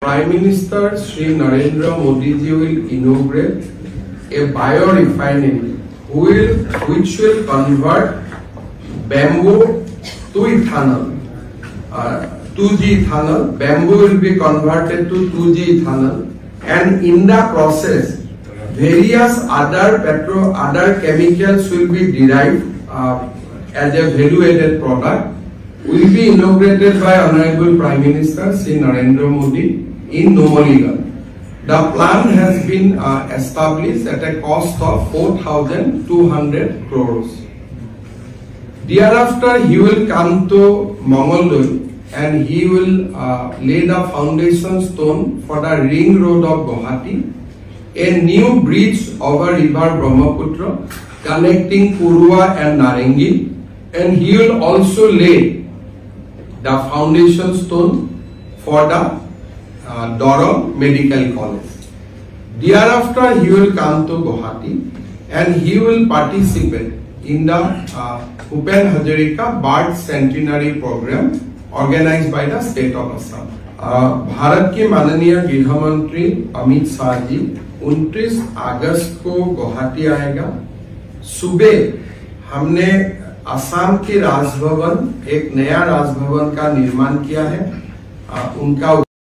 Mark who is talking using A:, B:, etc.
A: Prime Minister Shri Narendra Modi ji will inaugurate a biorefinery which will convert bamboo to ethanol. 2G ethanol. Bamboo will be converted to 2G ethanol, and in the process, various other chemicals will be derived as a value-added product. Will be inaugurated by Honorable Prime Minister Shri Narendra Modi in Numaligarh. The plan has been established at a cost of 4,200 crores. Thereafter, he will come to Mongoloi and he will lay the foundation stone for the ring road of Guwahati, a new bridge over river Brahmaputra connecting Purua and Narengi, and he will also lay the foundation stone for the Doron Medical College. Thereafter, he will come to Guwahati and he will participate in the Bhupen Hazarika Birth Centenary Program organized by the state of Assam. Bharat के माननीय गृह मंत्री अमित शाह जी 29 अगस्त को गुवाहाटी आएगा। सुबह हमने असम के राजभवन, एक नया राजभवन का निर्माण किया है। उनका